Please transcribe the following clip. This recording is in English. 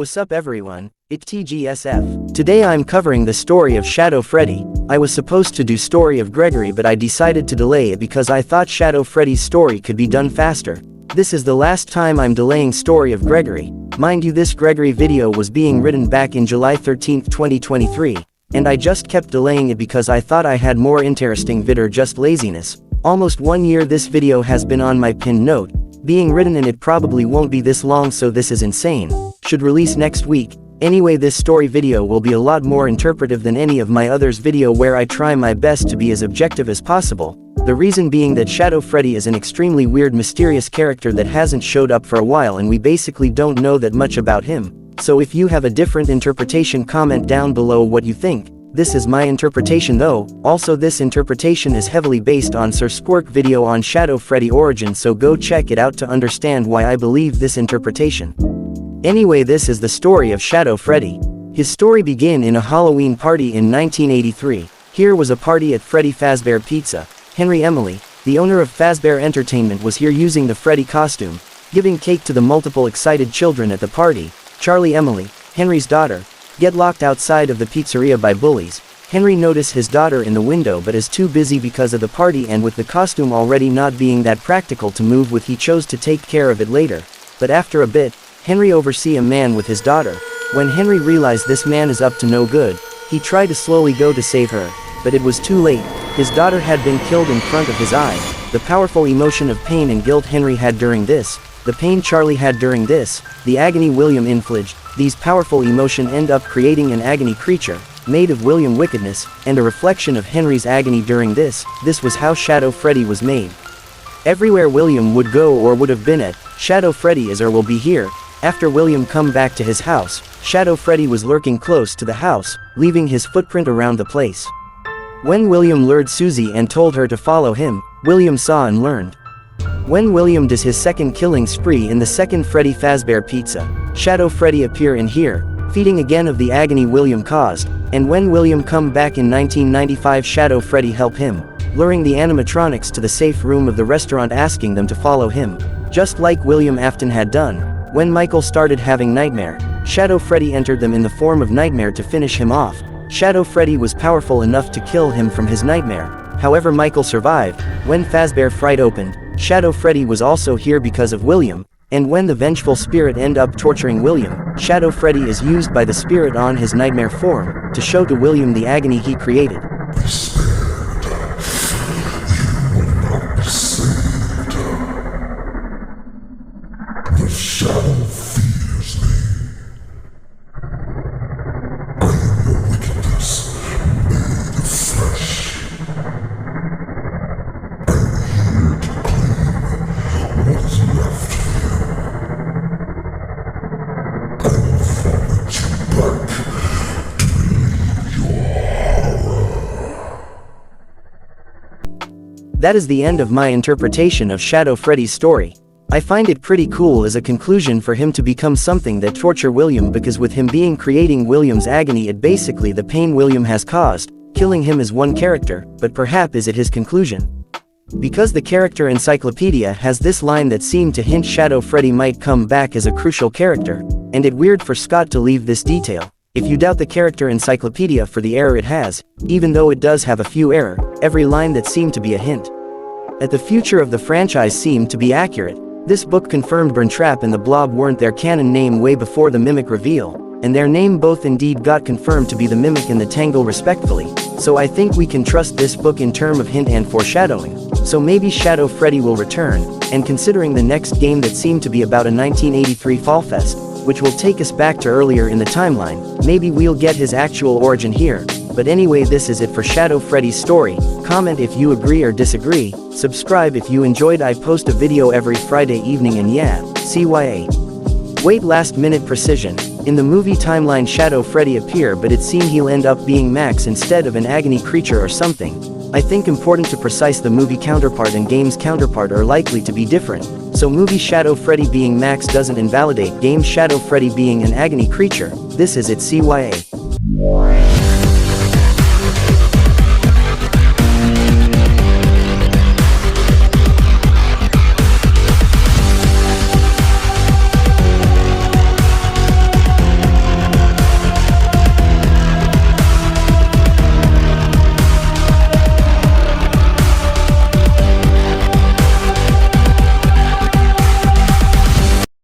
What's up everyone, it's TGSF. Today I'm covering the story of Shadow Freddy. I was supposed to do Story of Gregory but I decided to delay it because I thought Shadow Freddy's story could be done faster. This is the last time I'm delaying Story of Gregory. Mind you, this Gregory video was being written back in July 13, 2023, and I just kept delaying it because I thought I had more interesting vid or just laziness. Almost 1 year this video has been on my pinned note, being written, and it probably won't be this long, so this is insane. Should release next week. Anyway, this story video will be a lot more interpretive than any of my others video where I try my best to be as objective as possible. The reason being that Shadow Freddy is an extremely weird, mysterious character that hasn't showed up for a while and we basically don't know that much about him. So if you have a different interpretation, comment down below what you think. This is my interpretation though. Also, this interpretation is heavily based on Sir Squirk video on Shadow Freddy origin, so go check it out to understand why I believe this interpretation. Anyway, this is the story of Shadow Freddy. His story began in a Halloween party in 1983. Here was a party at Freddy Fazbear Pizza. Henry Emily, the owner of Fazbear Entertainment, was here using the Freddy costume, giving cake to the multiple excited children at the party. Charlie Emily, Henry's daughter, get locked outside of the pizzeria by bullies. Henry noticed his daughter in the window but is too busy because of the party, and with the costume already not being that practical to move with, he chose to take care of it later. But after a bit, Henry oversee a man with his daughter. When Henry realized this man is up to no good, he tried to slowly go to save her, but it was too late. His daughter had been killed in front of his eyes. The powerful emotion of pain and guilt Henry had during this, the pain Charlie had during this, the agony William infliged, these powerful emotion end up creating an agony creature, made of William wickedness, and a reflection of Henry's agony during this. This was how Shadow Freddy was made. Everywhere William would go or would have been at, Shadow Freddy is or will be here. After William come back to his house, Shadow Freddy was lurking close to the house, leaving his footprint around the place. When William lured Susie and told her to follow him, William saw and learned. When William does his second killing spree in the second Freddy Fazbear Pizza, Shadow Freddy appear in here, feeding again of the agony William caused, and when William come back in 1995, Shadow Freddy help him, luring the animatronics to the safe room of the restaurant, asking them to follow him, just like William Afton had done. When Michael started having nightmare, Shadow Freddy entered them in the form of nightmare to finish him off. Shadow Freddy was powerful enough to kill him from his nightmare. However, Michael survived. When Fazbear Fright opened, Shadow Freddy was also here because of William, and when the vengeful spirit end up torturing William, Shadow Freddy is used by the spirit on his nightmare form, to show to William the agony he created. Be spared. You will not be saved. The shadow fears me. I am your wickedness, made of flesh. What is left of you? I will vomit you back to relieve your horror. That is the end of my interpretation of Shadow Freddy's story. I find it pretty cool as a conclusion for him to become something that torture William, because with him being creating William's agony, it basically the pain William has caused, killing him is one character, but perhaps is it his conclusion? Because the character encyclopedia has this line that seemed to hint Shadow Freddy might come back as a crucial character, and it weird for Scott to leave this detail. If you doubt the character encyclopedia for the error it has, even though it does have a few error, every line that seemed to be a hint at the future of the franchise seemed to be accurate. This book confirmed Burntrap and the Blob weren't their canon name way before the Mimic reveal, and their name both indeed got confirmed to be the Mimic and the Tangle respectfully. So I think we can trust this book in term of hint and foreshadowing. So maybe Shadow Freddy will return, and considering the next game that seemed to be about a 1983 Fall Fest, which will take us back to earlier in the timeline, maybe we'll get his actual origin here. But anyway, this is it for Shadow Freddy's story. Comment if you agree or disagree, subscribe if you enjoyed. I post a video every Friday evening, and yeah, CYA. Wait, last minute precision. In the movie timeline Shadow Freddy appear, but it seemed he'll end up being Max instead of an agony creature or something. I think important to precise the movie counterpart and game's counterpart are likely to be different. So movie Shadow Freddy being Max doesn't invalidate game Shadow Freddy being an agony creature. This is it, CYA.